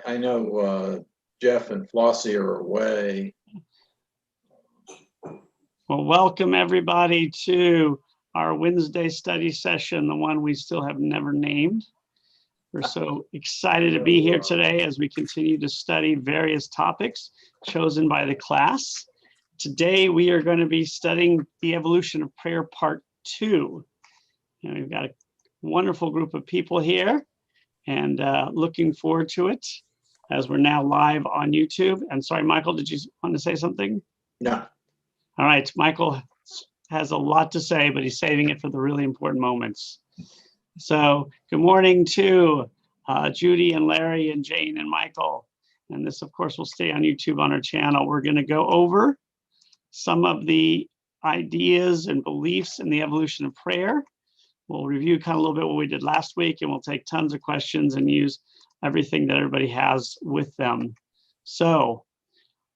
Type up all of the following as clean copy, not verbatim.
I know Jeff and Flossie are away. Well, welcome everybody to our Wednesday study session, the one we still have never named. We're so excited to be here today as we continue to study various topics chosen by the class. Today, we are going to be studying the evolution of prayer part 2. And we've got a wonderful group of people here and looking forward to it as we're now live on YouTube. And sorry, Michael, did you want to say something? No. All right, Michael has a lot to say, but he's saving it for the really important moments. So good morning to Judy and Larry and Jane and Michael. And this, of course, will stay on YouTube on our channel. We're going to go over some of the ideas and beliefs in the evolution of prayer. We'll review kind of a little bit what we did last week, and we'll take tons of questions and use everything that everybody has with them. So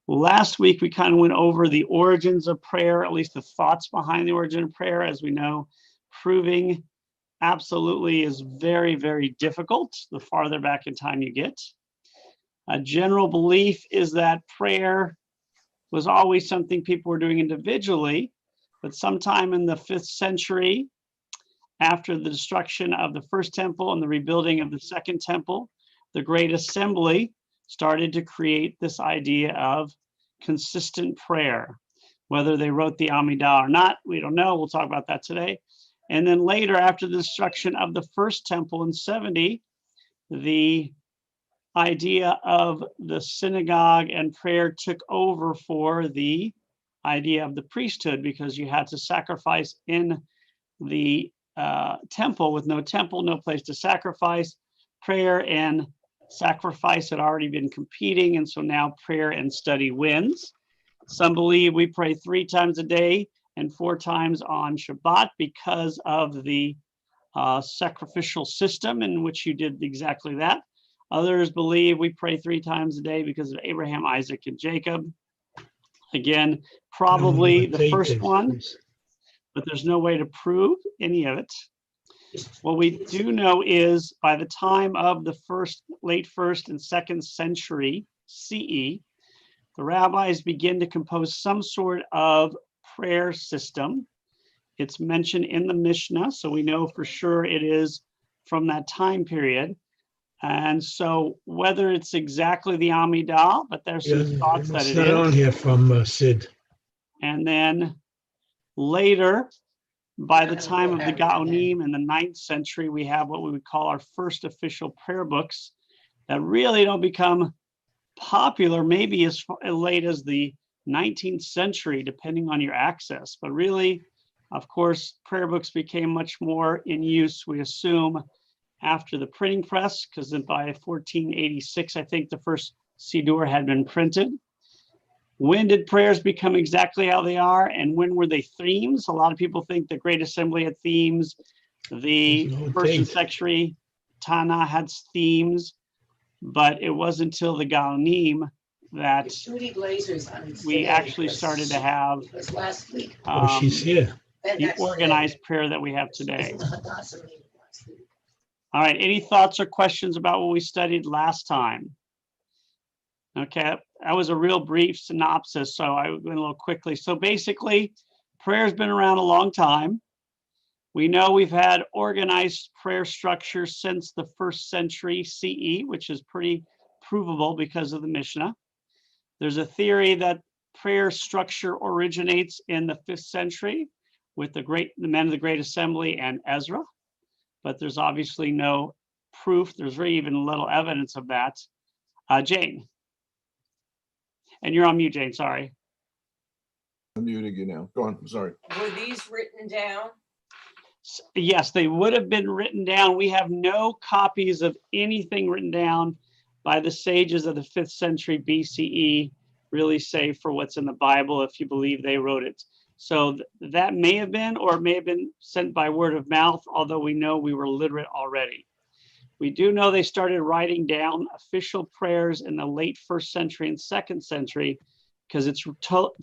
last week, we kind of went over the origins of prayer, at least the thoughts behind the origin of prayer. As we know, proving absolutely is very, very difficult the farther back in time you get. A general belief is that prayer was always something people were doing individually, but sometime in the 5th century, after the destruction of the first temple and the rebuilding of the second temple, the Great Assembly started to create this idea of consistent prayer. Whether they wrote the Amidah or not, we don't know. We'll talk about that today. And then later, after the destruction of the first temple in 70, the idea of the synagogue and prayer took over for the idea of the priesthood, because you had to sacrifice in the temple. With no temple, no place to sacrifice. Prayer and sacrifice had already been competing, and so now prayer and study wins. Some believe we pray 3 times a day and 4 times on Shabbat because of the sacrificial system in which you did exactly that. Others believe we pray 3 times a day because of Abraham, Isaac, and Jacob. Again, probably the first one, but there's no way to prove any of it. What we do know is by the time of the late 1st and 2nd century CE, the rabbis begin to compose some sort of prayer system. It's mentioned in the Mishnah, so we know for sure it is from that time period. And so whether it's exactly the Amidah, but there's some thoughts that it is. It's not on here from Sid. And then later, by the time of the Gaonim in the 9th century, we have what we would call our first official prayer books that really don't become popular, maybe as late as the 19th century, depending on your access. But really, of course, prayer books became much more in use, we assume, after the printing press, because by 1486, I think the first Siddur had been printed. When did prayers become exactly how they are, and when were they themes? A lot of people think the Great Assembly had themes. The first and century Tana had themes, but it wasn't until the Gaonim that we actually started to have She's here. the organized prayer that we have today. All right, any thoughts or questions about what we studied last time? Okay, that was a real brief synopsis, so I went a little quickly. So basically, prayer's been around a long time. We know we've had organized prayer structures since the 1st century CE, which is pretty provable because of the Mishnah. There's a theory that prayer structure originates in the 5th century with the men of the Great Assembly and Ezra, but there's obviously no proof. There's very even little evidence of that. Jane. And you're on mute, Jane, sorry. I'm muting you now. Go on, I'm sorry. Were these written down? Yes, they would have been written down. We have no copies of anything written down by the sages of the 5th century BCE, really save for what's in the Bible, if you believe they wrote it. So that may have been, or it may have been sent by word of mouth, although we know we were literate already. We do know they started writing down official prayers in the late 1st century and 2nd century, because it's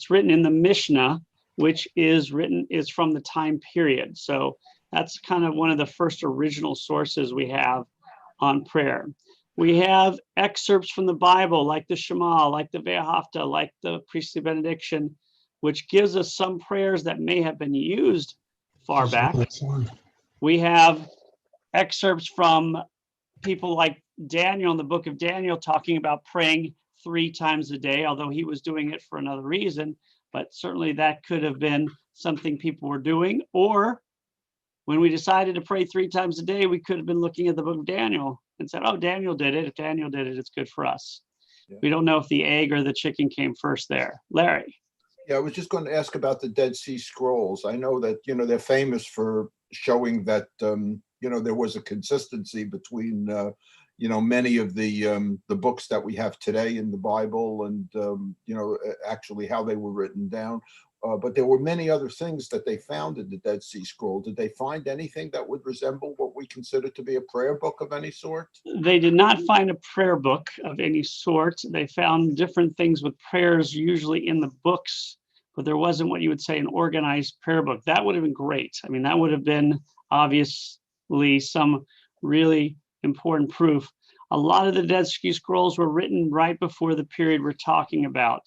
written in the Mishnah, which is from the time period. So that's kind of one of the first original sources we have on prayer. We have excerpts from the Bible, like the Shema, like the Ve'ahavta, like the priestly benediction, which gives us some prayers that may have been used far back. We have excerpts from people like Daniel in the book of Daniel talking about praying 3 times a day, although he was doing it for another reason, but certainly that could have been something people were doing. Or when we decided to pray 3 times a day, we could have been looking at the book of Daniel and said, oh, Daniel did it. If Daniel did it, it's good for us. Yeah. We don't know if the egg or the chicken came first there. Larry. Yeah, I was just going to ask about the Dead Sea Scrolls. I know that, they're famous for showing that, there was a consistency between, many of the books that we have today in the Bible and, actually how they were written down. But there were many other things that they found in the Dead Sea Scroll. Did they find anything that would resemble what we consider to be a prayer book of any sort? They did not find a prayer book of any sort. They found different things with prayers usually in the books, but there wasn't what you would say an organized prayer book. That would have been great. I mean, that would have been obviously some really important proof. A lot of the Dead Sea Scrolls were written right before the period we're talking about.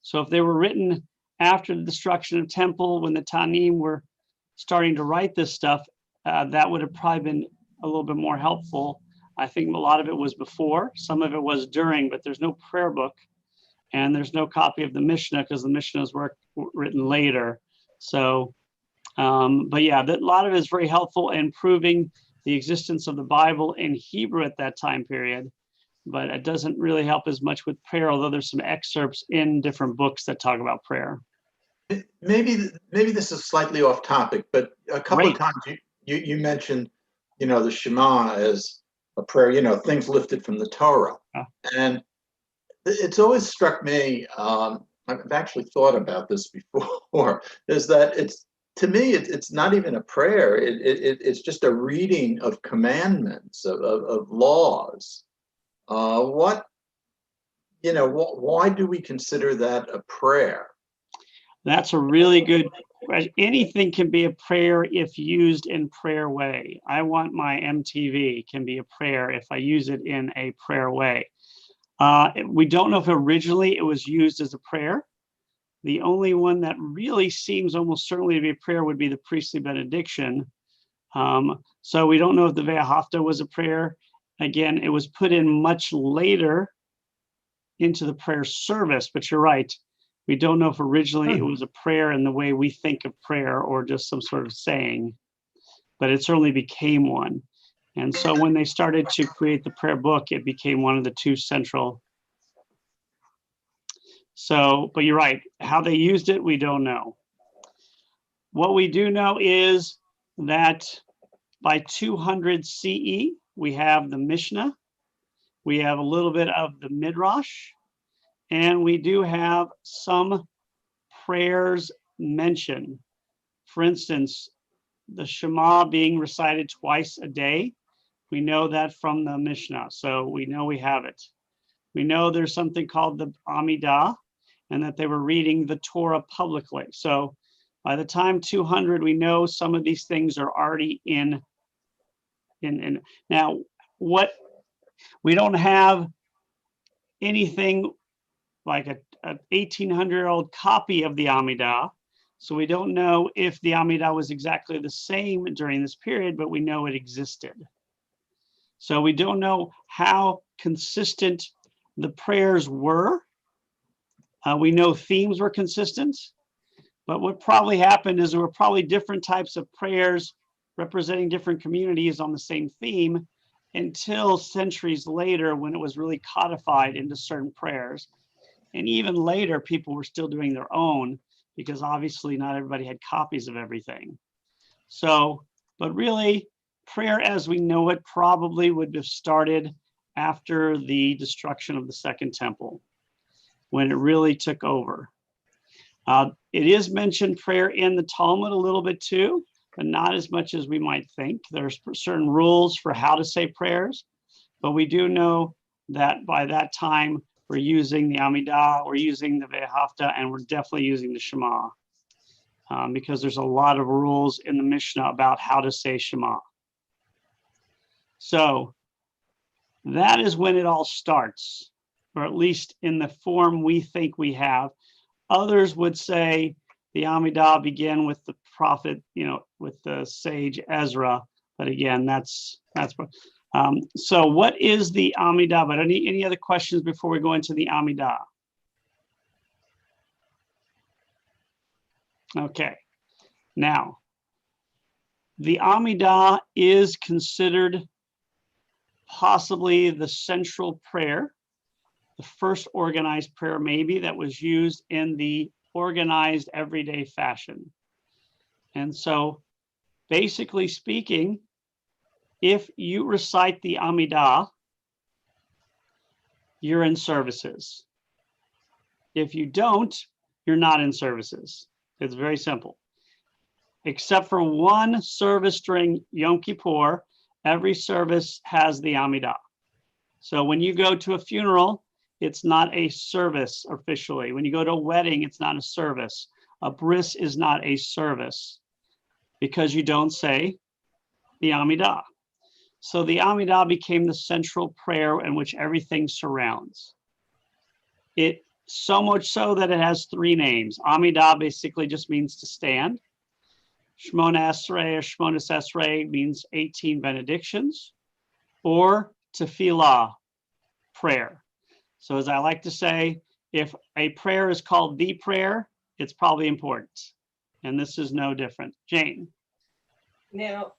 So if they were written after the destruction of temple, when the Tannim were starting to write this stuff, that would have probably been a little bit more helpful. I think a lot of it was before, some of it was during, but there's no prayer book and there's no copy of the Mishnah because the Mishnahs were written later. So, but yeah, a lot of it is very helpful in proving the existence of the Bible in Hebrew at that time period. But it doesn't really help as much with prayer, although there's some excerpts in different books that talk about prayer. Maybe this is slightly off topic, but a couple of times you mentioned, the Shema as a prayer, things lifted from the Torah. And it's always struck me, I've actually thought about this before, is that to me, it's not even a prayer. It's just a reading of commandments, of laws. Why do we consider that a prayer? That's a really good question. Anything can be a prayer if used in prayer way. I want my MTV can be a prayer if I use it in a prayer way. We don't know if originally it was used as a prayer. The only one that really seems almost certainly to be a prayer would be the priestly benediction. So we don't know if the Ve'ahavta was a prayer. Again, it was put in much later into the prayer service, but you're right. We don't know if originally it was a prayer in the way we think of prayer or just some sort of saying, but it certainly became one. And so when they started to create the prayer book, it became one of the 2 central. So, but you're right, how they used it, we don't know. What we do know is that by 200 CE, we have the Mishnah, we have a little bit of the Midrash, and we do have some prayers mentioned. For instance, the Shema being recited twice a day. We know that from the Mishnah, so we know we have it. We know there's something called the Amidah, and that they were reading the Torah publicly. So by the time 200, we know some of these things are already in. Now, what we don't have anything like a 1800-year-old copy of the Amidah. So we don't know if the Amidah was exactly the same during this period, but we know it existed. So we don't know how consistent the prayers were. We know themes were consistent, but what probably happened is there were probably different types of prayers representing different communities on the same theme until centuries later when it was really codified into certain prayers. And even later, people were still doing their own because obviously not everybody had copies of everything. So, but really, prayer as we know it probably would have started after the destruction of the Second Temple, when it really took over. It is mentioned prayer in the Talmud a little bit too, but not as much as we might think. There's certain rules for how to say prayers, but we do know that by that time, we're using the Amidah, we're using the Ve'ahavta, and we're definitely using the Shema because there's a lot of rules in the Mishnah about how to say Shema. So That is when it all starts, or at least in the form we think we have. Others would say the Amidah began with the prophet, with the sage Ezra. But again, so what is the Amidah? But any other questions before we go into the Amidah? Okay, now the Amidah is considered possibly the central prayer, the first organized prayer maybe that was used in the organized everyday fashion. And so basically speaking, if you recite the Amidah, you're in services. If you don't, you're not in services. It's very simple. Except for one service during Yom Kippur, every service has the Amidah. So when you go to a funeral, it's not a service officially. When you go to a wedding, it's not a service. A bris is not a service because you don't say the Amidah. So the Amidah became the central prayer in which everything surrounds. It so much so that it has three names. Amidah basically just means to stand. Shmona Esrei or Shmonas Esrei means 18 benedictions, or tefillah, prayer. So as I like to say, if a prayer is called the prayer, it's probably important. And this is no different. Jane. Now,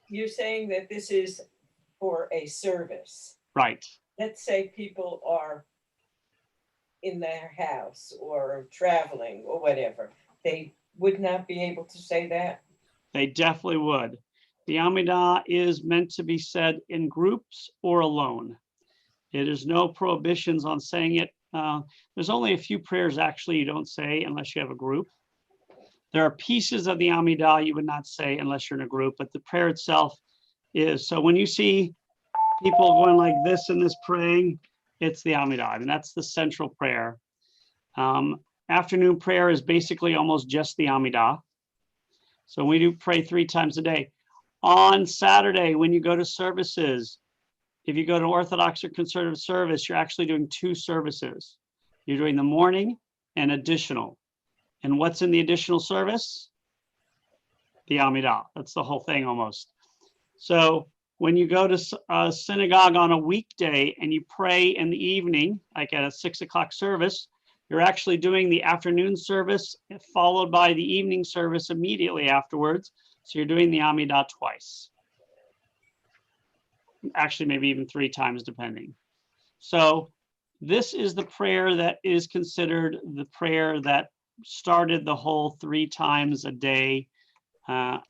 you're saying that this is for a service. Right. Let's say people are in their house or traveling or whatever. They would not be able to say that? They definitely would. The Amidah is meant to be said in groups or alone. It is no prohibitions on saying it. There's only a few prayers actually you don't say unless you have a group. There are pieces of the Amidah you would not say unless you're in a group, but the prayer itself is. So when you see people going like this and this praying, it's the Amidah. I mean, that's the central prayer. Afternoon prayer is basically almost just the Amidah. So we do pray 3 times a day. On Saturday, when you go to services, if you go to Orthodox or conservative service, you're actually doing 2 services. You're doing the morning and additional. And what's in the additional service? The Amidah. That's the whole thing almost. So when you go to a synagogue on a weekday and you pray in the evening, like at a 6 o'clock service, you're actually doing the afternoon service followed by the evening service immediately afterwards. So you're doing the Amidah twice. Actually, maybe even 3 times depending. So this is the prayer that is considered the prayer that started the whole 3 times a day.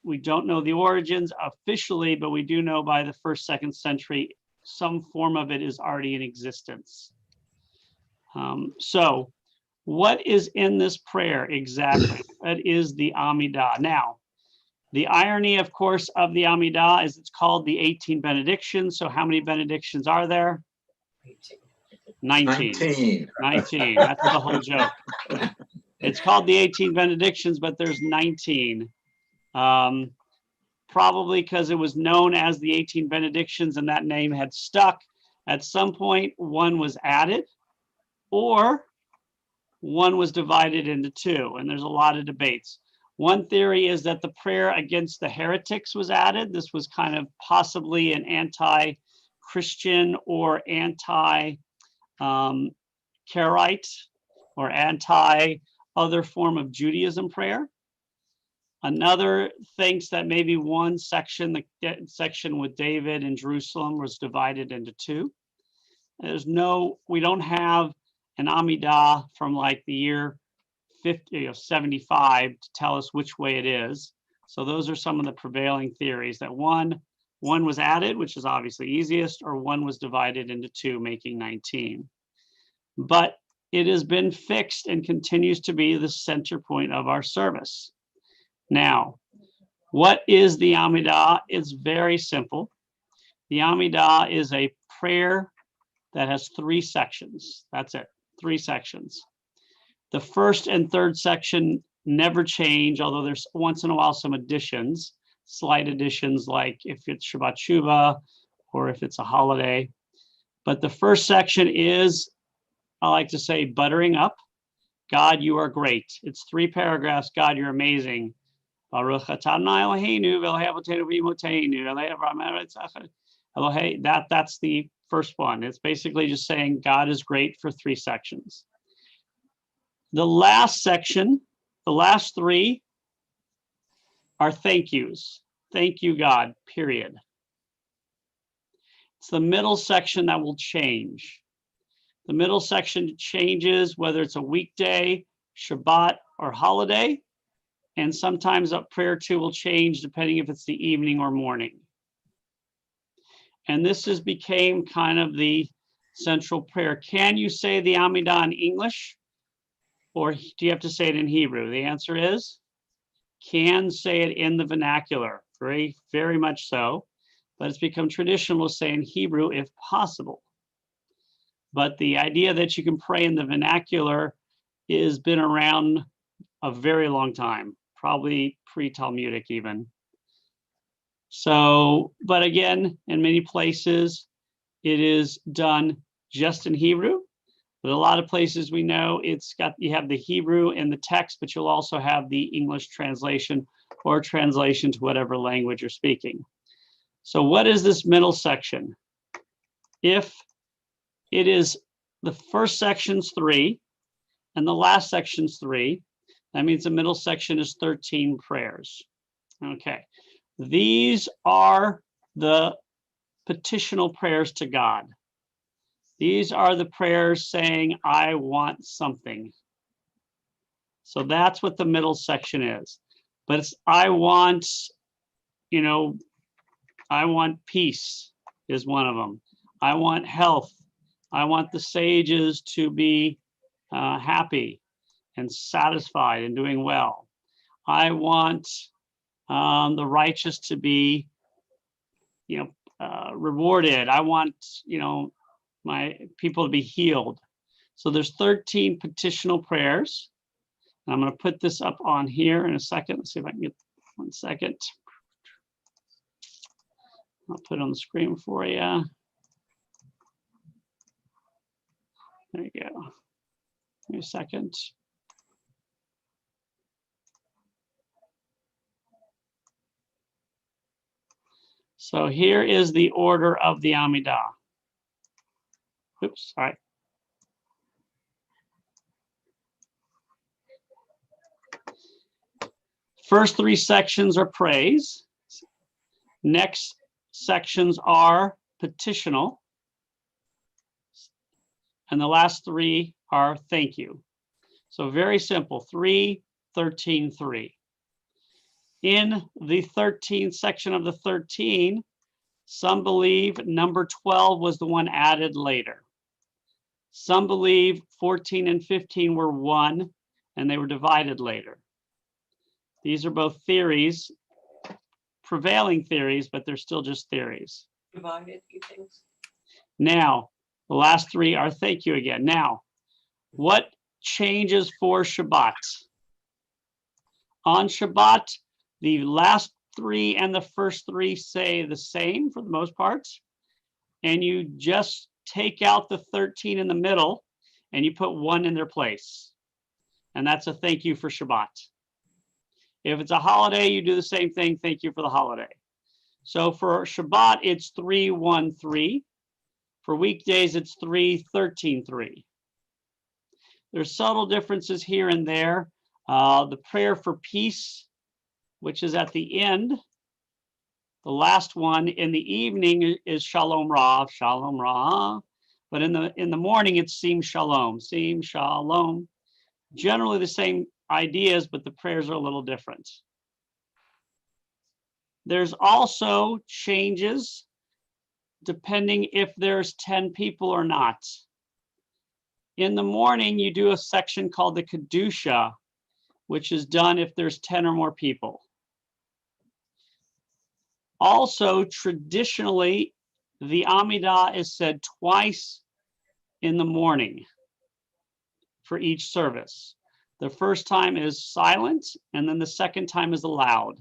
We don't know the origins officially, but we do know by the 1st, 2nd century, some form of it is already in existence. So what is in this prayer exactly? That is the Amidah. Now, the irony, of course, of the Amidah is it's called the 18 benedictions. So how many benedictions are there? 19. 19. That's the whole joke. It's called the 18 benedictions, but there's 19. Probably because it was known as the 18 benedictions and that name had stuck. At some point, one was added or one was divided into 2. And there's a lot of debates. One theory is that the prayer against the heretics was added. This was kind of possibly an anti-Christian or anti-Karaite or anti-other form of Judaism prayer. Another thinks that maybe one section, the section with David in Jerusalem, was divided into 2. We don't have an Amidah from like the year 75 to tell us which way it is. So those are some of the prevailing theories, that one was added, which is obviously easiest, or one was divided into 2, making 19. But it has been fixed and continues to be the center point of our service. Now, what is the Amidah? It's very simple. The Amidah is a prayer that has 3 sections. That's it, 3 sections. The 1st and 3rd section never change, although there's once in a while some additions, slight additions, like if it's Shabbat Shuvah or if it's a holiday. But the first section is, I like to say, buttering up. God, you are great. It's 3 paragraphs. God, you're amazing. Baruch atah Adonai Eloheinu v'Elohei Avotenu v'Imotenu Elohei Avraham Eloheinu. That's the first one. It's basically just saying God is great for 3 sections. The last section, the last 3 are thank yous. Thank you, God, period. It's the middle section that will change. The middle section changes whether it's a weekday, Shabbat, or holiday. And sometimes up prayer too will change depending if it's the evening or morning. And this has became kind of the central prayer. Can you say the Amidah in English? Or do you have to say it in Hebrew? The answer is, can say it in the vernacular, very, very much so. But it's become traditional to say in Hebrew if possible. But the idea that you can pray in the vernacular has been around a very long time, probably pre-Talmudic even. So, but again, in many places, it is done just in Hebrew. But a lot of places we know you have the Hebrew in the text, but you'll also have the English translation or translation to whatever language you're speaking. So what is this middle section? If it is the first section's 3 and the last section's 3, that means the middle section is 13 prayers. Okay, these are the petitional prayers to God. These are the prayers saying, I want something. So that's what the middle section is. But it's, I want peace is one of them. I want health. I want the sages to be happy and satisfied and doing well. I want the righteous to be, rewarded. I want, my people to be healed. So there's 13 petitional prayers. And I'm going to put this up on here in a second. Let's see if I can get 1 second. I'll put it on the screen for you. There you go. Give me a second. So here is the order of the Amidah. Oops, sorry. First 3 sections are praise. Next sections are petitional. And the last 3 are thank you. So very simple, 3, 13, 3. In the 13th section of the 13, some believe number 12 was the one added later. Some believe 14 and 15 were one and they were divided later. These are both theories, prevailing theories, but they're still just theories. Divided, you think? Now, the last 3 are thank you again. Now, what changes for Shabbat? On Shabbat, the last 3 and the first 3 say the same for the most part. And you just take out the 13 in the middle and you put 1 in their place. And that's a thank you for Shabbat. If it's a holiday, you do the same thing. Thank you for the holiday. So for Shabbat, it's 3, 1, 3. For weekdays, it's 3, 13, 3. There's subtle differences here and there. The prayer for peace, which is at the end. The last one in the evening is Shalom Rav, Shalom Ra. But in the morning, it's Sim Shalom, Sim Shalom. Generally the same ideas, but the prayers are a little different. There's also changes depending if there's 10 people or not. In the morning, you do a section called the Kedusha, which is done if there's 10 or more people. Also, traditionally, the Amidah is said twice in the morning for each service. The first time is silent, and then the second time is aloud.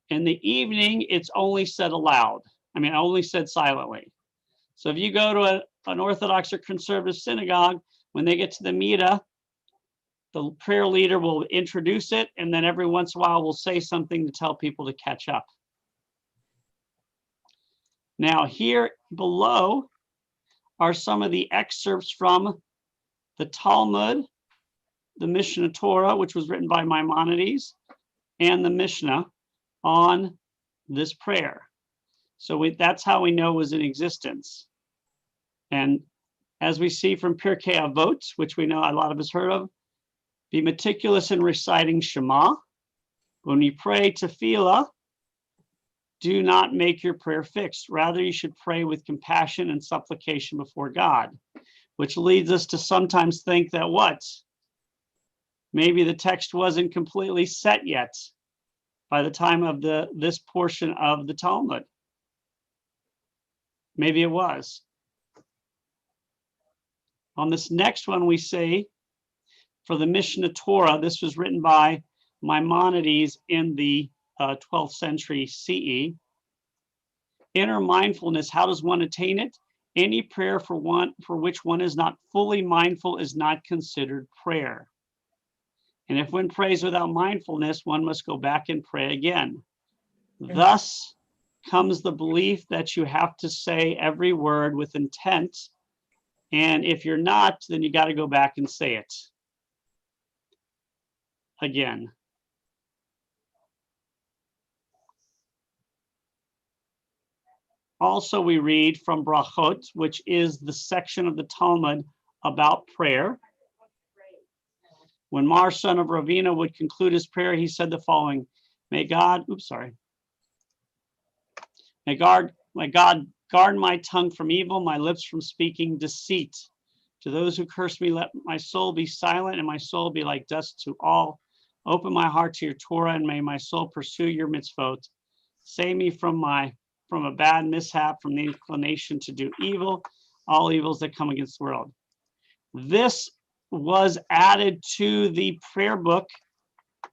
In the evening, it's only said aloud. Only said silently. So if you go to an Orthodox or conservative synagogue, when they get to the Midah, the prayer leader will introduce it, and then every once in a while will say something to tell people to catch up. Now here below are some of the excerpts from the Talmud, the Mishnah Torah, which was written by Maimonides, and the Mishnah on this prayer. So that's how we know it was in existence. And as we see from Pirkei Avot, which we know a lot of us heard of, be meticulous in reciting Shema. When you pray tefillah, do not make your prayer fixed. Rather, you should pray with compassion and supplication before God, which leads us to sometimes think that what? Maybe the text wasn't completely set yet by the time of this portion of the Talmud. Maybe it was. On this next one, we say, for the Mishnah Torah, this was written by Maimonides in the 12th century CE. Inner mindfulness, how does one attain it? Any prayer for which one is not fully mindful is not considered prayer. And if one prays without mindfulness, one must go back and pray again. Thus comes the belief that you have to say every word with intent. And if you're not, then you got to go back and say it again. Also, we read from Brachot, which is the section of the Talmud about prayer. When Mar, son of Ravina, would conclude his prayer, he said the following: May God guard my tongue from evil, my lips from speaking deceit. To those who curse me, let my soul be silent and my soul be like dust to all. Open my heart to your Torah, and may my soul pursue your mitzvot. Save me from a bad mishap, from the inclination to do evil, all evils that come against the world. This was added to the prayer book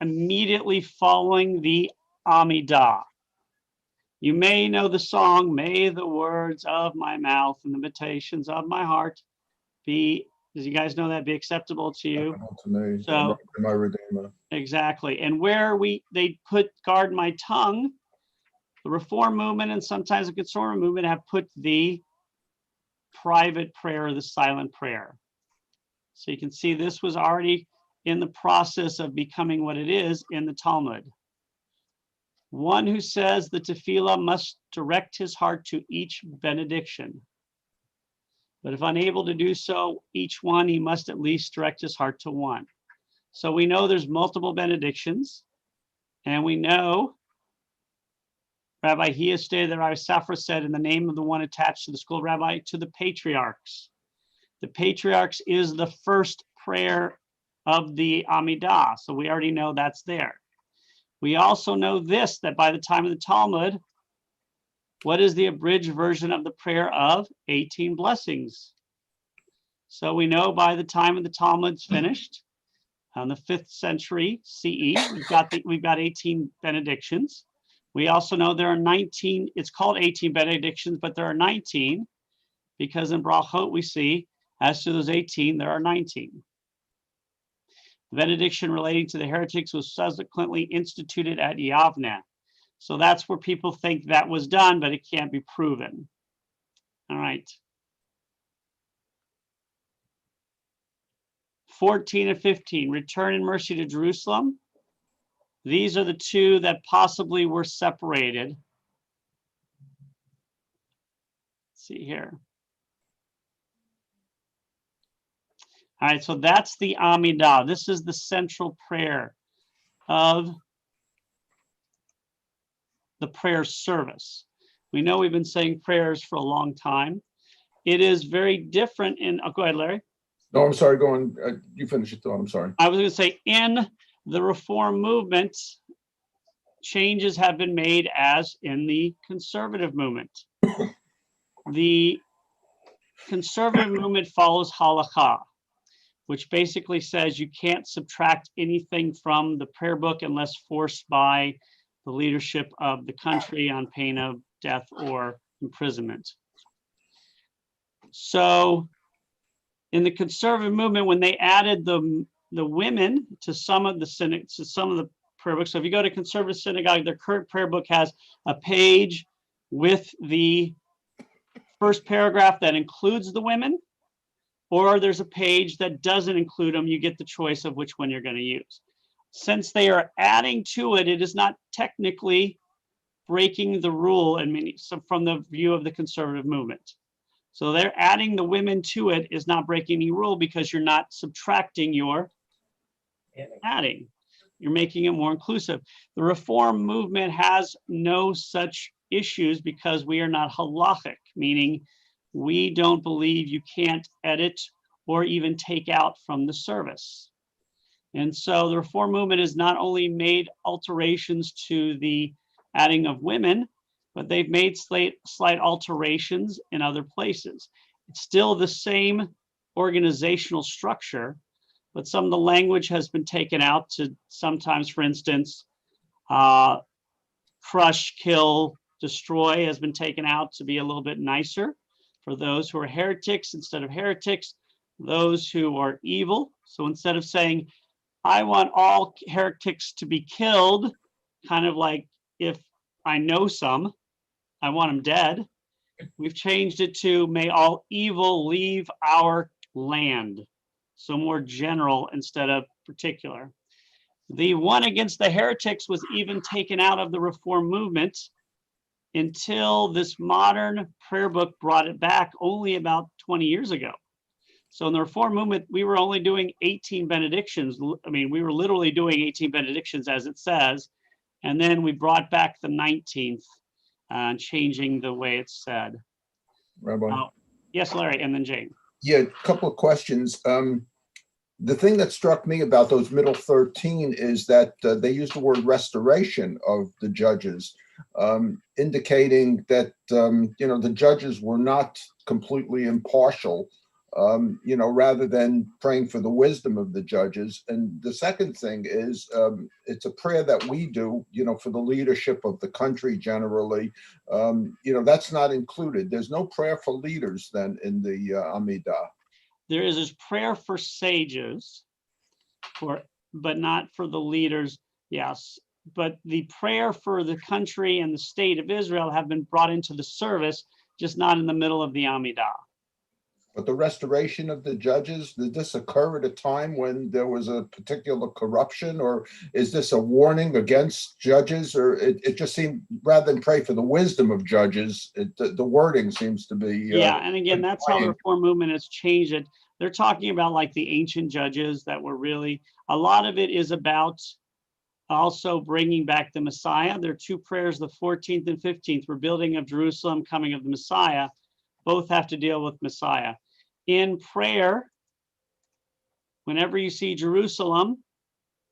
immediately following the Amidah. You may know the song, may the words of my mouth and the meditations of my heart be, does you guys know that, be acceptable to you? To me, So, my Redeemer. Exactly. And where they put guard my tongue, the Reform movement and sometimes the Conservative movement have put the private prayer, the silent prayer. So you can see this was already in the process of becoming what it is in the Talmud. One who says the tefillah must direct his heart to each benediction. But if unable to do so, each one, he must at least direct his heart to one. So we know there's multiple benedictions, and we know Rabbi Hia stated that Rabbi Safra said, in the name of the one attached to the school of Rabbi, to the patriarchs. The patriarchs is the first prayer of the Amidah, so we already know that's there. We also know this, that by the time of the Talmud, what is the abridged version of the prayer of 18 blessings? So we know by the time of the Talmud's finished, on the 5th century CE, we've got 18 benedictions. We also know there are 19, it's called 18 benedictions, but there are 19, because in Brachot we see, as to those 18, there are 19. The benediction relating to the heretics was subsequently instituted at Yavne. So that's where people think that was done, but it can't be proven. All right. 14 and 15, return in mercy to Jerusalem. These are the two that possibly were separated. Let's see here. All right, so that's the Amidah. This is the central prayer of the prayer service. We know we've been saying prayers for a long time. It is very different in, oh, go ahead, Larry. No, I'm sorry, go on. You finish your thought, I'm sorry. I was going to say, in the Reform movement, changes have been made as in the conservative movement. The conservative movement follows halakha, which basically says you can't subtract anything from the prayer book unless forced by the leadership of the country on pain of death or imprisonment. So in the conservative movement, when they added the women to some of the prayer books. So if you go to conservative synagogue, their current prayer book has a page with the first paragraph that includes the women, or there's a page that doesn't include them. You get the choice of which one you're going to use. Since they are adding to it, it is not technically breaking the rule, so from the view of the conservative movement. So they're adding the women to it is not breaking the rule, because you're not subtracting, you're adding. You're making it more inclusive. The Reform movement has no such issues because we are not halachic, meaning we don't believe you can't edit or even take out from the service. And so the Reform movement has not only made alterations to the adding of women, but they've made slight alterations in other places. It's still the same organizational structure, but some of the language has been taken out to sometimes, for instance, crush, kill, destroy has been taken out to be a little bit nicer for those who are heretics. Instead of heretics, those who are evil. So instead of saying, I want all heretics to be killed, kind of like if I know some, I want them dead, we've changed it to may all evil leave our land. So more general instead of particular. The one against the heretics was even taken out of the Reform movement until this modern prayer book brought it back only about 20 years ago. So in the Reform movement, we were only doing 18 benedictions. I mean, we were literally doing 18 benedictions as it says. And then we brought back the 19th, changing the way it's said. Rabbi. Yes, Larry, and then Jane. Yeah, a couple of questions. The thing that struck me about those middle 13 is that they use the word restoration of the judges, indicating that, the judges were not completely impartial, rather than praying for the wisdom of the judges. And the second thing is, it's a prayer that we do, for the leadership of the country generally. That's not included. There's no prayer for leaders then in the Amidah. There is this prayer for sages, but not for the leaders. Yes, but the prayer for the country and the state of Israel have been brought into the service, just not in the middle of the Amidah. But the restoration of the judges, did this occur at a time when there was a particular corruption, or is this a warning against judges? Or it just seemed, rather than pray for the wisdom of judges, the wording seems to be. Yeah, and again, that's how the Reform movement has changed it. They're talking about like the ancient judges that were really, a lot of it is about also bringing back the Messiah. There are two prayers, the 14th and 15th, rebuilding of Jerusalem, coming of the Messiah. Both have to deal with Messiah. In prayer, whenever you see Jerusalem,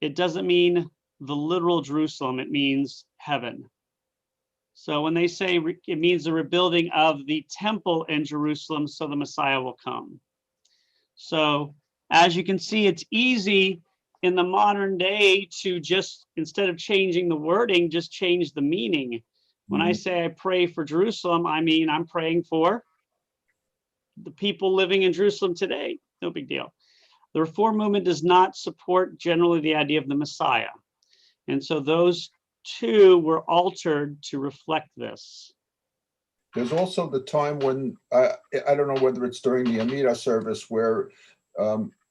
it doesn't mean the literal Jerusalem, it means heaven. So when they say it means the rebuilding of the temple in Jerusalem, so the Messiah will come. So as you can see, it's easy in the modern day to just, instead of changing the wording, just change the meaning. When I say I pray for Jerusalem, I mean I'm praying for the people living in Jerusalem today. No big deal. The Reform movement does not support generally the idea of the Messiah. And so those two were altered to reflect this. There's also the time when, I don't know whether it's during the Amidah service, where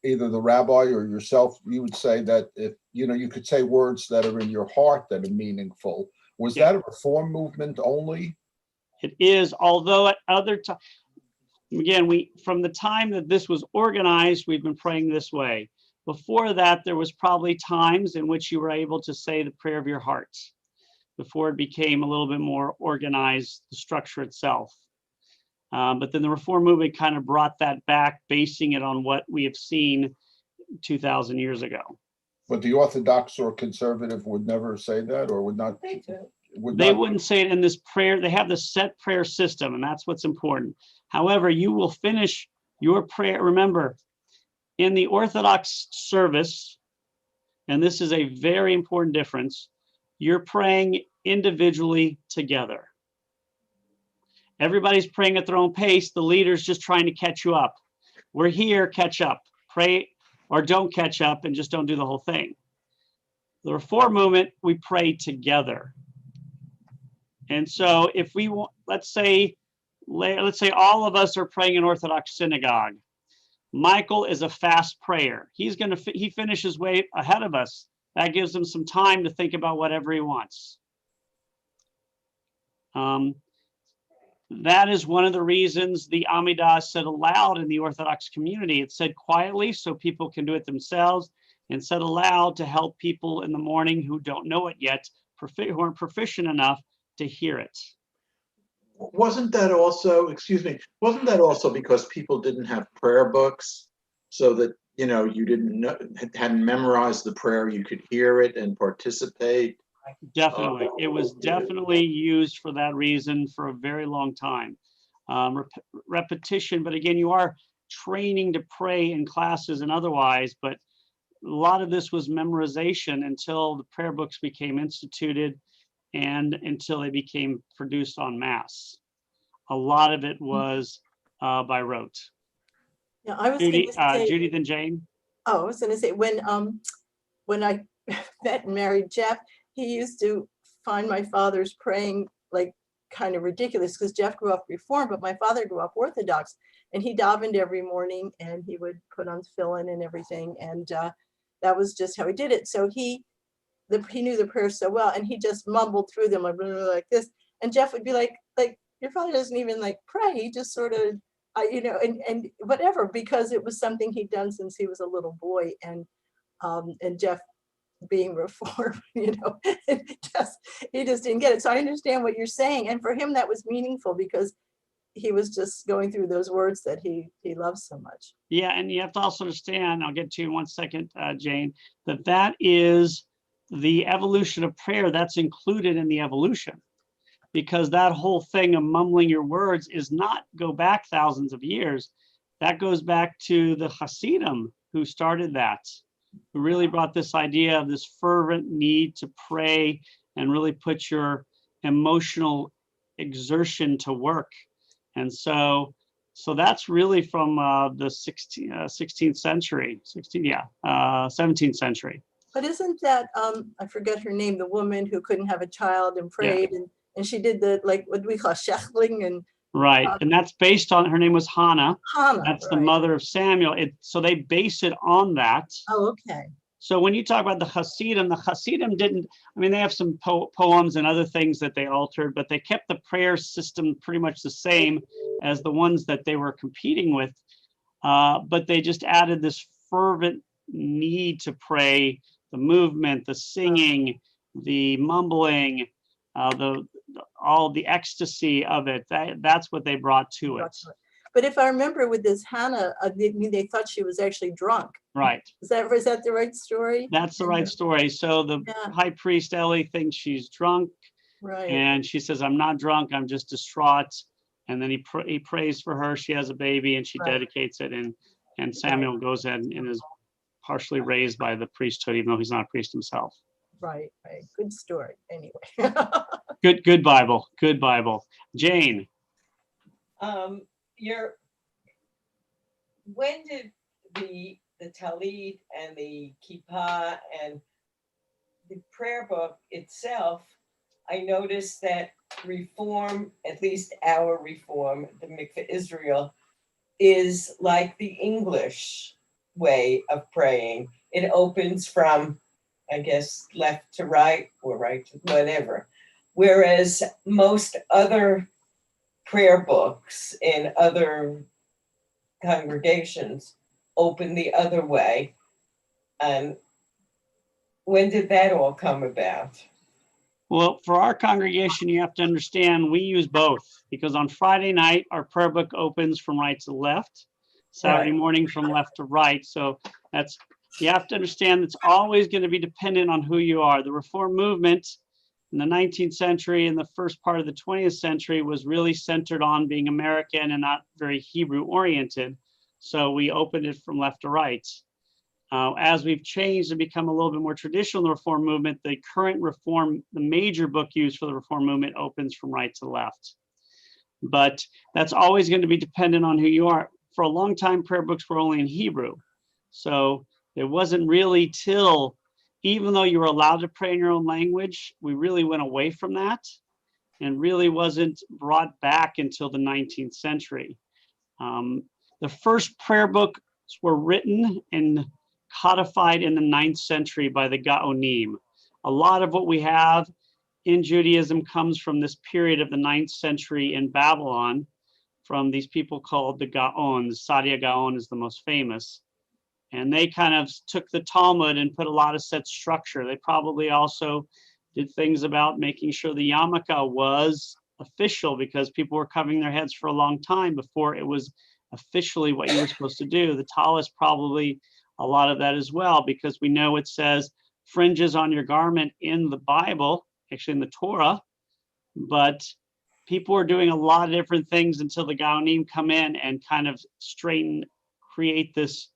either the rabbi or yourself, you would say that if, you could say words that are in your heart that are meaningful. Was that a Reform movement only? It is, although at other times, again, from the time that this was organized, we've been praying this way. Before that, there was probably times in which you were able to say the prayer of your heart before it became a little bit more organized, the structure itself. But then the Reform movement kind of brought that back, basing it on what we have seen 2,000 years ago. But the Orthodox or conservative would never say that, or would not? They do. They wouldn't say it in this prayer. They have the set prayer system, and that's what's important. However, you will finish your prayer. Remember, in the Orthodox service, and this is a very important difference, you're praying individually together. Everybody's praying at their own pace. The leader's just trying to catch you up. We're here, catch up. Pray or don't catch up and just don't do the whole thing. The Reform movement, we pray together. And so if we want, let's say all of us are praying in Orthodox synagogue. Michael is a fast prayer. He finishes way ahead of us. That gives him some time to think about whatever he wants. That is one of the reasons the Amidah said aloud in the Orthodox community. It said quietly so people can do it themselves, and said aloud to help people in the morning who don't know it yet, who aren't proficient enough to hear it. Wasn't that also, excuse me, wasn't that also because people didn't have prayer books, so that, you know, you hadn't memorized the prayer, you could hear it and participate? Definitely. It was definitely used for that reason for a very long time. Repetition, but again, you are training to pray in classes and otherwise, but a lot of this was memorization until the prayer books became instituted and until they became produced en masse. A lot of it was by rote. Yeah, I was Judy, gonna say, Judy, then Jane. oh, I was gonna say, when I met and married Jeff, he used to find my father's praying like kind of ridiculous, because Jeff grew up Reform, but my father grew up Orthodox, and he davened every morning and he would put on tefillin and everything, and that was just how he did it. So he knew the prayers so well, and he just mumbled through them like this, and Jeff would be like your father doesn't even like pray, he just sort of you know, and whatever, because it was something he'd done since he was a little boy. And Jeff, being Reformed, you know, he just didn't get it. So I understand what you're saying, and for him that was meaningful because he was just going through those words that he loves so much. Yeah, and you have to also understand, I'll get to you in 1 second, Jane, that is the evolution of prayer. That's included in the evolution, because that whole thing of mumbling your words is not go back thousands of years. That goes back to the Hasidim who started that, who really brought this idea of this fervent need to pray and really put your emotional exertion to work. And so that's really from the 16th century, 17th century. But isn't that, I forget her name, the woman who couldn't have a child and prayed, and she did the, like, what we call shechling, and right, and that's based on, her name was Hannah. That's right. The mother of Samuel. So they base it on that. Oh, okay. So when you talk about the Hasidim didn't, I mean, they have some poems and other things that they altered, but they kept the prayer system pretty much the same as the ones that they were competing with. But they just added this fervent need to pray, the movement, the singing, the mumbling, all the ecstasy of it. That's what they brought to it. But if I remember with this Hannah, they thought she was actually drunk. Right. Is that the right story? That's the right story. So the high priest Eli thinks she's drunk, right? And she says, "I'm not drunk. I'm just distraught." And then he prays for her. She has a baby, and she dedicates it. And Samuel goes in and is partially raised by the priesthood, even though he's not a priest himself. Right. Good story. Anyway. Good Bible. Good Bible. Jane. When did the Tallit and the Kippah and the prayer book itself, I noticed that Reform, at least our Reform, the Mikveh Israel, is like the English way of praying. It opens from, I guess, left to right or right to whatever. Whereas most other prayer books in other congregations open the other way. And when did that all come about? Well, for our congregation, you have to understand we use both, because on Friday night, our prayer book opens from right to left, Saturday morning from left to right. So you have to understand it's always going to be dependent on who you are. The Reform movement in the 19th century and the first part of the 20th century was really centered on being American and not very Hebrew oriented. So we opened it from left to right. As we've changed and become a little bit more traditional in the Reform movement, the current Reform, the major book used for the Reform movement opens from right to left. but that's always going to be dependent on who you are. For a long time, prayer books were only in Hebrew. So it wasn't really till, even though you were allowed to pray in your own language, we really went away from that and really wasn't brought back until the 19th century. The first prayer books were written and codified in the 9th century by the Gaonim. A lot of what we have in Judaism comes from this period of the 9th century in Babylon, from these people called the Gaons. Sadia Gaon is the most famous. And they kind of took the Talmud and put a lot of set structure. They probably also did things about making sure the yarmulke was official, because people were covering their heads for a long time before it was officially what you were supposed to do. The tallis probably a lot of that as well, because we know it says fringes on your garment in the Bible, actually in the Torah, but people were doing a lot of different things until the Gaonim come in and kind of create this,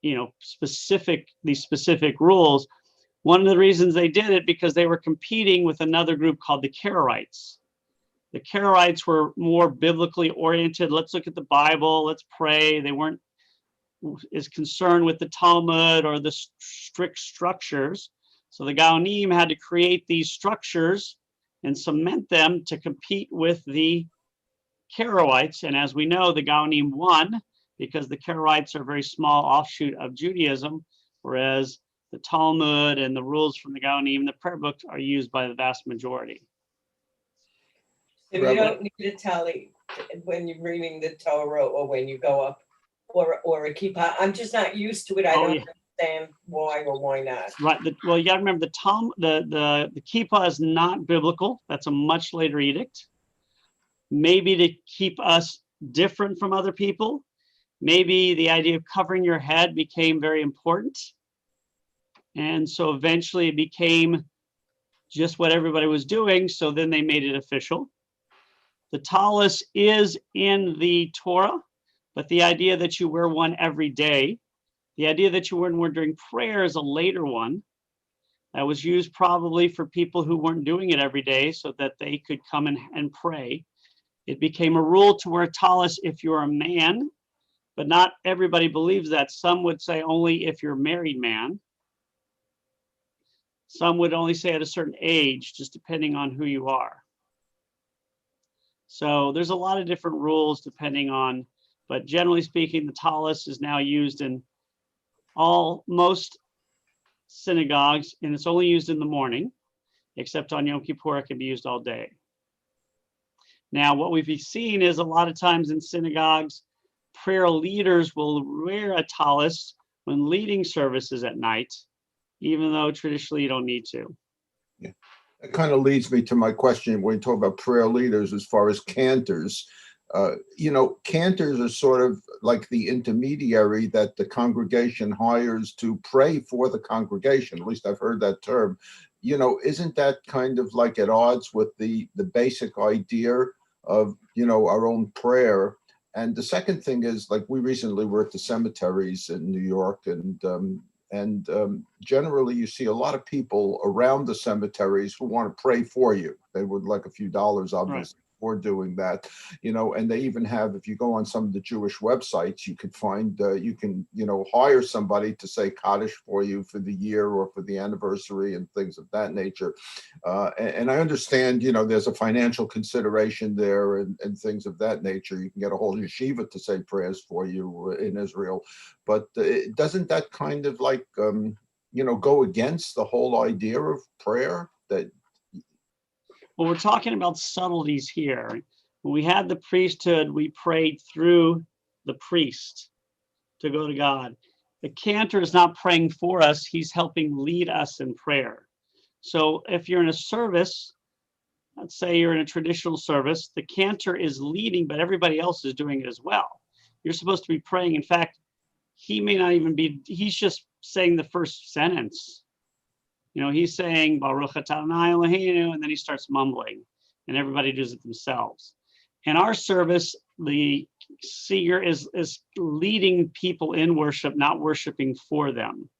these specific rules. One of the reasons they did it, because they were competing with another group called the Karaites. The Karaites were more biblically oriented. Let's look at the Bible, let's pray. They weren't as concerned with the Talmud or the strict structures. So the Gaonim had to create these structures and cement them to compete with the Karaites. And as we know, the Gaonim won, because the Karaites are a very small offshoot of Judaism, whereas the Talmud and the rules from the Gaonim, the prayer books, are used by the vast majority. So you don't need a tally when you're reading the Torah or when you go up, or a kippah. I'm just not used to it. I don't understand why or why not. Right. Well, you got to remember the kippah is not biblical. That's a much later edict. Maybe to keep us different from other people. Maybe the idea of covering your head became very important. And so eventually it became just what everybody was doing. So then they made it official. The tallis is in the Torah, but the idea that you wear one every day, the idea that you wear one during prayer is a later one that was used probably for people who weren't doing it every day so that they could come and pray. It became a rule to wear a tallis if you're a man, but not everybody believes that. Some would say only if you're a married man. Some would only say at a certain age, just depending on who you are. So there's a lot of different rules depending on, but generally speaking, the tallis is now used in most synagogues, and it's only used in the morning, except on Yom Kippur, it can be used all day. Now, what we've seen is a lot of times in synagogues, prayer leaders will wear a tallis when leading services at night, even though traditionally you don't need to. Yeah. It kind of leads me to my question when you talk about prayer leaders as far as cantors. Cantors are sort of like the intermediary that the congregation hires to pray for the congregation. At least I've heard that term. Isn't that kind of like at odds with the basic idea of, our own prayer? And the second thing is, like, we recently were at the cemeteries in New York, and generally you see a lot of people around the cemeteries who want to pray for you. They would like a few dollars, obviously, for doing that, and they even have, if you go on some of the Jewish websites, you could find, you can hire somebody to say Kaddish for you for the year or for the anniversary and things of that nature. And I understand, there's a financial consideration there and things of that nature. You can get a whole yeshiva to say prayers for you in Israel, but doesn't that kind of like, go against the whole idea of prayer? That Well, we're talking about subtleties here. When we had the priesthood, we prayed through the priest to go to God. The cantor is not praying for us, he's helping lead us in prayer. So if you're in a service, let's say you're in a traditional service, the cantor is leading, but everybody else is doing it as well. You're supposed to be praying. In fact, he may not even be, he's just saying the first sentence. He's saying Baruch Atah Adonai Eloheinu, and then he starts mumbling, and everybody does it themselves. In our service, the seer is leading people in worship, not worshiping for them.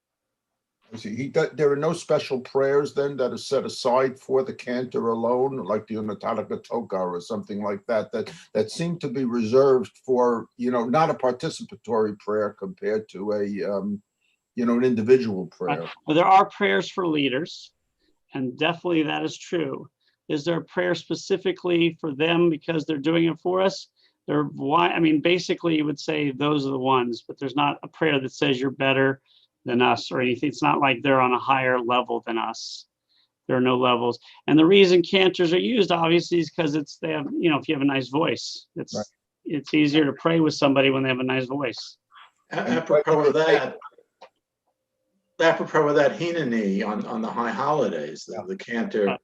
There are no special prayers then that are set aside for the cantor alone, like the Unataka Toka or something like that, that seem to be reserved for, not a participatory prayer compared to an individual prayer. Well, there are prayers for leaders, and definitely that is true. Is there a prayer specifically for them because they're doing it for us? Basically you would say those are the ones, but there's not a prayer that says you're better than us or anything. It's not like they're on a higher level than us. There are no levels. And the reason cantors are used obviously is because if you have a nice voice, it's easier to pray with somebody when they have a nice voice. Apropos of that, Hineni on the high holidays, the cantor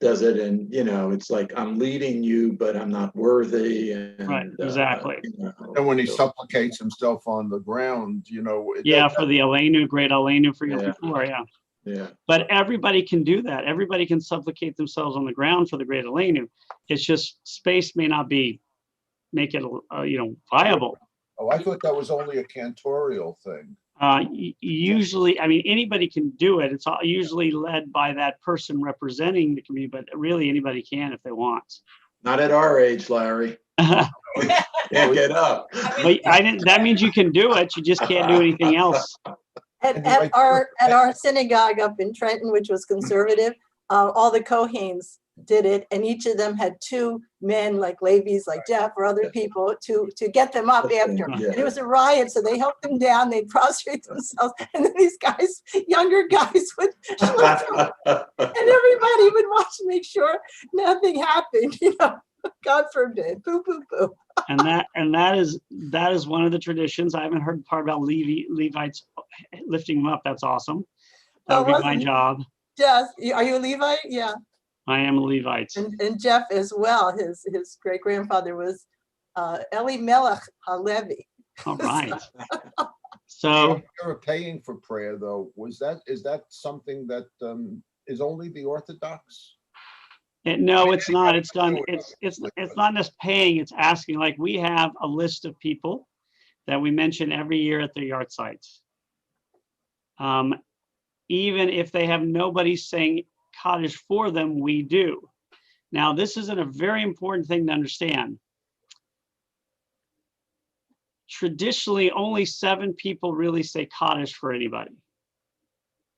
does it, and it's like, I'm leading you, but I'm not worthy. And, right, exactly. And when he supplicates himself on the ground, for the Aleinu, great Aleinu for Yom Kippur, yeah. But everybody can do that. Everybody can supplicate themselves on the ground for the great Aleinu. It's just space may not make it viable. Oh, I thought that was only a cantorial thing. Usually, anybody can do it. It's usually led by that person representing the community, but really anybody can if they want. Not at our age, Larry. Can't get up. But that means you can do it. You just can't do anything else. At our synagogue up in Trenton, which was conservative, all the Kohanes did it, and each of them had two men like Levi's, like Jeff or other people to get them up after. Yeah. And it was a riot, so they helped them down, they'd prostrate themselves, and then these guys, younger guys, would and everybody would watch to make sure nothing happened, God forbid, boo, boo, boo. And that is one of the traditions. I haven't heard the part about Levites lifting them up. That's awesome. That would be my job. Yes, are you a Levite? Yeah. I am a Levite. And Jeff as well. His great grandfather was Elimelech Halevi. All right. So you're paying for prayer though. Is that something that is only the Orthodox? No, it's not. It's done. It's not just paying. It's asking. Like we have a list of people that we mention every year at their yard sites. Even if they have nobody saying Kaddish for them, we do. Now, this isn't a very important thing to understand. Traditionally, only 7 people really say Kaddish for anybody.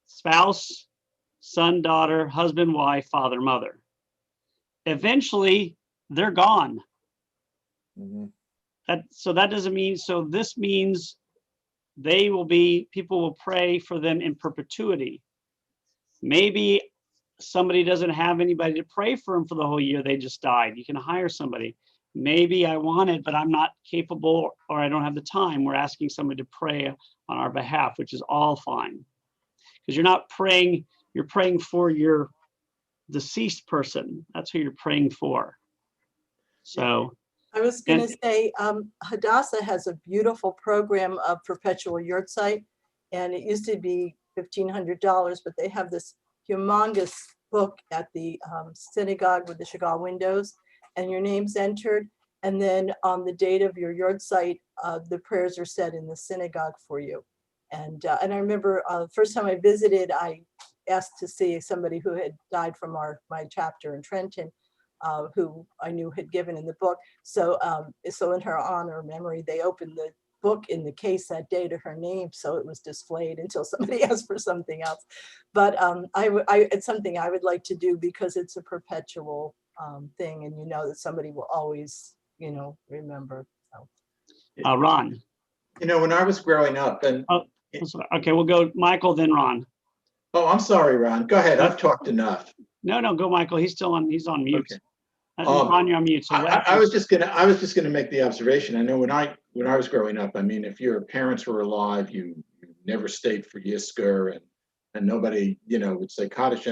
Spouse, son, daughter, husband, wife, father, mother. Eventually, they're gone. Mm-hmm. This means people will pray for them in perpetuity. Maybe somebody doesn't have anybody to pray for them for the whole year, they just died. You can hire somebody. Maybe I want it, but I'm not capable or I don't have the time. We're asking somebody to pray on our behalf, which is all fine. Because you're not praying, you're praying for your deceased person. That's who you're praying for. So I was going to say, Hadassah has a beautiful program of perpetual yurtzeit, and it used to be $1,500, but they have this humongous book at the synagogue with the Chagall windows, and your name's entered, and then on the date of your yurtzeit, the prayers are said in the synagogue for you. And I remember the first time I visited, I asked to see somebody who had died from my chapter in Trenton, who I knew had given in the book. So in her honor memory, they opened the book in the case that day to her name, so it was displayed until somebody asked for something else. But it's something I would like to do because it's a perpetual thing, and that somebody will always remember. So. Ron. When I was growing up, and okay, we'll go Michael, then Ron. Oh, I'm sorry, Ron. Go ahead. I've talked enough. No, go Michael. He's on mute. Okay. Ron, you're on mute. So I was just gonna make the observation. I know when I was growing up, if your parents were alive, you never stayed for Yizkor, and nobody would say Kaddish,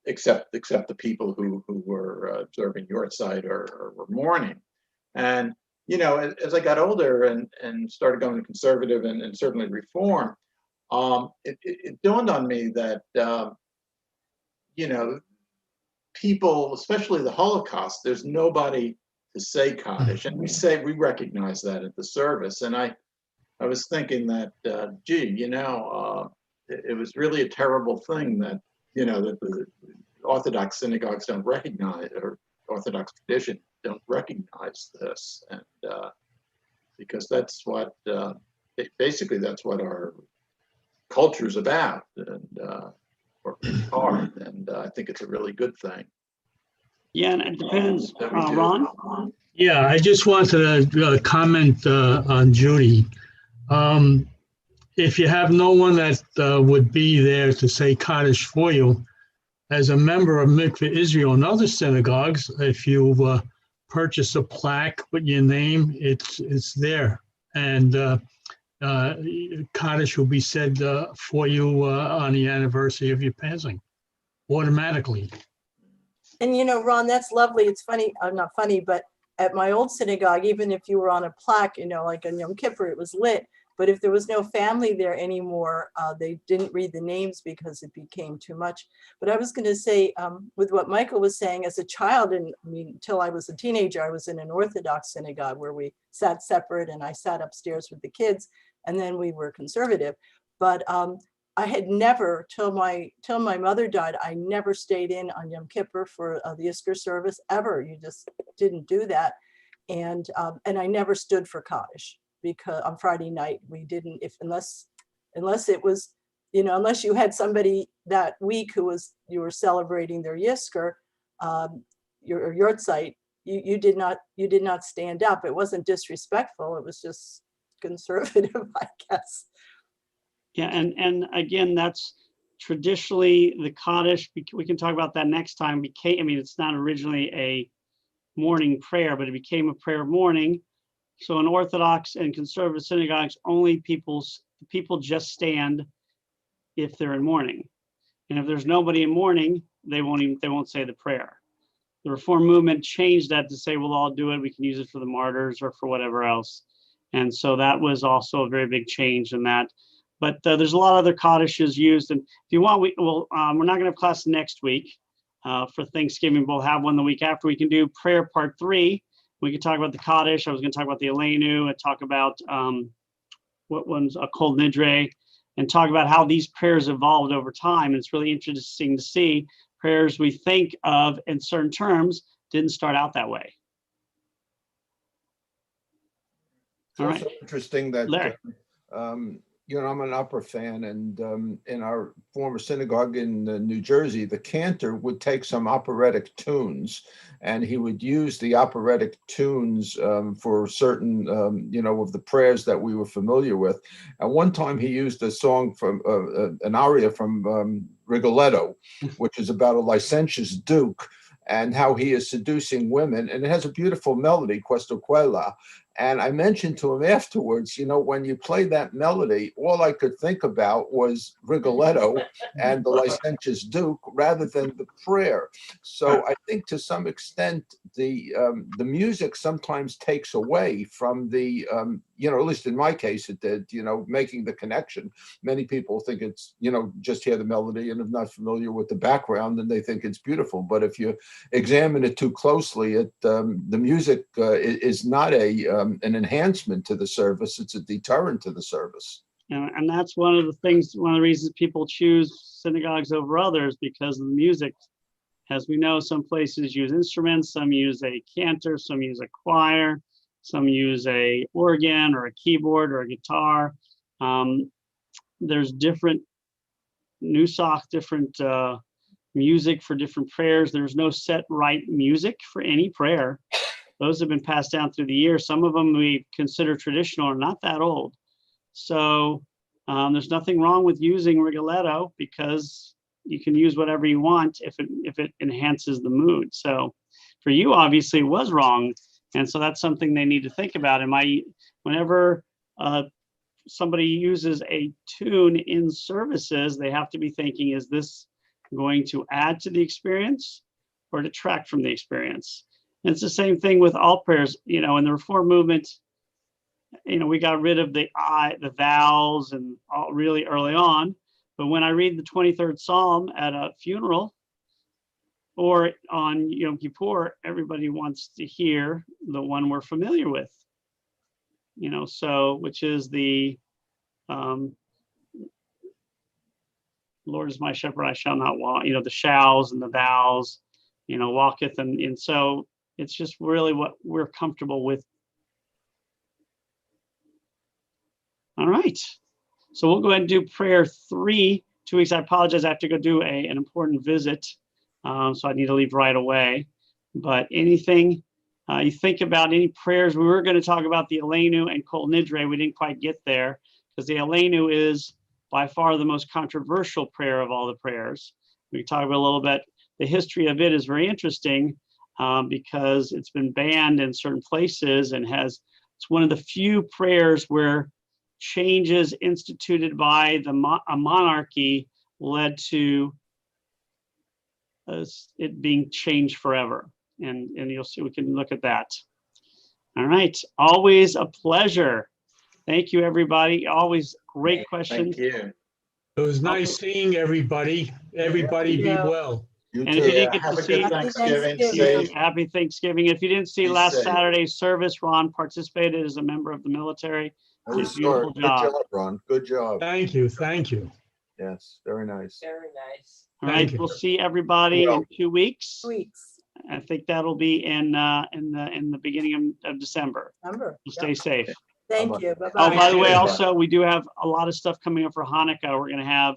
except the people who were observing yurtzeit or were mourning. And as I got older and started going to conservative and certainly reform, it dawned on me that people, especially the Holocaust, there's nobody to say Kaddish, and we recognize that at the service. And I was thinking that, it was really a terrible thing that, you know, that the Orthodox synagogues don't recognize, or Orthodox tradition don't recognize this. And because that's what, basically that's what our culture is about, and or in part, and I think it's a really good thing. Yeah, and it depends. that we do. Ron? Yeah, I just wanted to comment on Judy. If you have no one that would be there to say Kaddish for you, as a member of Mikveh Israel and other synagogues, if you purchase a plaque with your name, it's there. And Kaddish will be said for you on the anniversary of your passing, automatically. And you know, Ron, that's lovely. It's funny, not funny, but at my old synagogue, even if you were on a plaque, you know, like on Yom Kippur, it was lit. But if there was no family there anymore, they didn't read the names because it became too much. But I was going to say, with what Michael was saying, as a child, and I mean, until I was a teenager, I was in an Orthodox synagogue where we sat separate, and I sat upstairs with the kids, and then we were conservative. But I had never, till my mother died, I never stayed in on Yom Kippur for the Yizkor service ever. You just didn't do that, and I never stood for Kaddish, because on Friday night we didn't, unless it was, you know, unless you had somebody that week who was, you were celebrating their Yizkor, your Yortzeit, you did not stand up. It wasn't disrespectful. It was just conservative, I guess. Yeah, and again, that's traditionally the Kaddish. We can talk about that next time. I mean, it's not originally a morning prayer, but it became a prayer of morning. So in Orthodox and conservative synagogues, only people just stand if they're in mourning. And if there's nobody in mourning, they won't say the prayer. The Reform movement changed that to say, we'll all do it. We can use it for the martyrs or for whatever else. And so that was also a very big change in that. But there's a lot of other Kaddishes used. And if you want, we're not going to have class next week for Thanksgiving. We'll have one the week after. We can do prayer part 3. We could talk about the Kaddish. I was going to talk about the Aleinu and talk about what one's a Kol Nidre, and talk about how these prayers evolved over time. And it's really interesting to see prayers we think of in certain terms didn't start out that way. It's also interesting that Larry. you know, I'm an opera fan, and in our former synagogue in New Jersey, the cantor would take some operatic tunes, and he would use the operatic tunes for certain, you know, of the prayers that we were familiar with. And one time he used a song from an aria from Rigoletto, which is about a licentious duke and how he is seducing women. And it has a beautiful melody, Questo Quella. And I mentioned to him afterwards, you know, when you play that melody, all I could think about was Rigoletto and the licentious duke rather than the prayer. So I think to some extent, the music sometimes takes away from the, you know, at least in my case, it did, you know, making the connection. Many people think it's, you know, just hear the melody and if not familiar with the background, then they think it's beautiful. But if you examine it too closely, the music is not an enhancement to the service, it's a deterrent to the service. And that's one of the reasons people choose synagogues over others, because of the music. As we know, some places use instruments, some use a cantor, some use a choir, some use a organ or a keyboard or a guitar. There's different nusach, different music for different prayers. There's no set right music for any prayer. Those have been passed down through the years. Some of them we consider traditional are not that old. So there's nothing wrong with using Rigoletto, because you can use whatever you want if it enhances the mood. So for you, obviously, it was wrong. And so that's something they need to think about. Whenever somebody uses a tune in services, they have to be thinking, is this going to add to the experience or detract from the experience? And it's the same thing with all prayers. You know, in the Reform movement, you know, we got rid of the vowels and all really early on. But when I read the 23rd Psalm at a funeral or on Yom Kippur, everybody wants to hear the one we're familiar with. You know, so which is the Lord is my shepherd, I shall not want, the shalls and the thous, walketh. And so it's just really what we're comfortable with. All right. So we'll go ahead and do prayer 3, 2 weeks. I apologize. I have to go do an important visit. So I need to leave right away. But anything you think about, any prayers? We were going to talk about the Aleinu and Kol Nidre. We didn't quite get there because the Aleinu is by far the most controversial prayer of all the prayers. We can talk about a little bit. The history of it is very interesting because it's been banned in certain places and it's one of the few prayers where changes instituted by a monarchy led to it being changed forever. And you'll see, we can look at that. All right, always a pleasure. Thank you, everybody. Always great questions. Thank you. It was nice seeing everybody. Everybody be Yeah. well. You And if you too. didn't get Have to a see, good Thanksgiving. Thanksgiving. Safe. happy Thanksgiving. If you didn't see Be last safe. Saturday's service, Ron participated as a member of the military. That was Beautiful smart. Good job. job, Ron. Good job. Thank you. Thank you. Yes, very nice. Very nice. All Thank right, you. we'll see everybody Well. in 2 weeks. Weeks, I think that'll be in the beginning of December. remember? Stay safe. Thank Bye-bye. you. Oh, Bye-bye. by the way, Bye. also, we do have a lot of stuff coming up for Hanukkah. We're going to have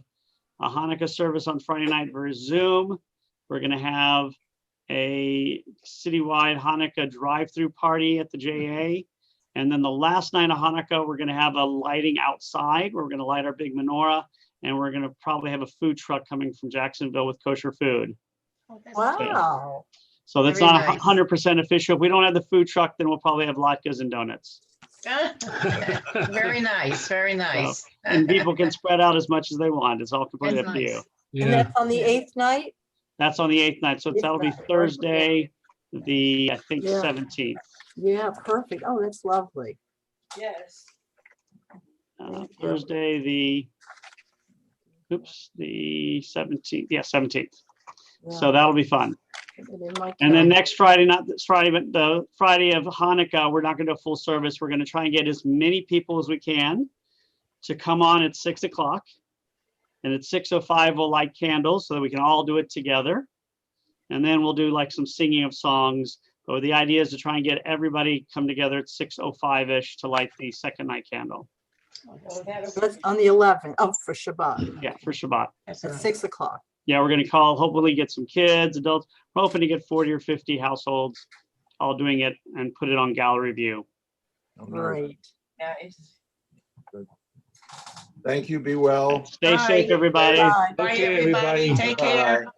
a Hanukkah service on Friday night via Zoom. We're going to have a citywide Hanukkah drive-through party at the JA. And then the last night of Hanukkah, we're going to have a lighting outside. We're going to light our big menorah. And we're going to probably have a food truck coming from Jacksonville with kosher food. Wow. So that's Very not nice. 100% official. If we don't have the food truck, then we'll probably have latkes and donuts. Very nice, very nice. And people can spread out as much as they want. It's all completely That's up to you. nice. And Yeah. that's on the 8th night? That's on the 8th night. So that'll be Thursday, I think Yeah. 17th. Yeah, perfect. Oh, that's lovely. Yes. Thursday, the 17th. Yeah, 17th. So that'll be fun. And then next Friday, not this Friday, but the Friday of Hanukkah, we're not going to do a full service. We're going to try and get as many people as we can to come on at 6 o'clock. And at 6:05, we'll light candles so that we can all do it together. And then we'll do like some singing of songs. But the idea is to try and get everybody come together at 6:05-ish to light the second night candle. Oh, that'll So that's on the 11th. Oh, for Shabbat Yeah, for Shabbat. at 6 o'clock. Yeah, we're going to call, hopefully get some kids, adults. We're hoping to get 40 or 50 households all doing it and put it on gallery view. Great. nice. Thank you. Be well. Stay safe, Bye. everybody. Bye. Bye, Okay, everybody. everybody. Take care. Bye.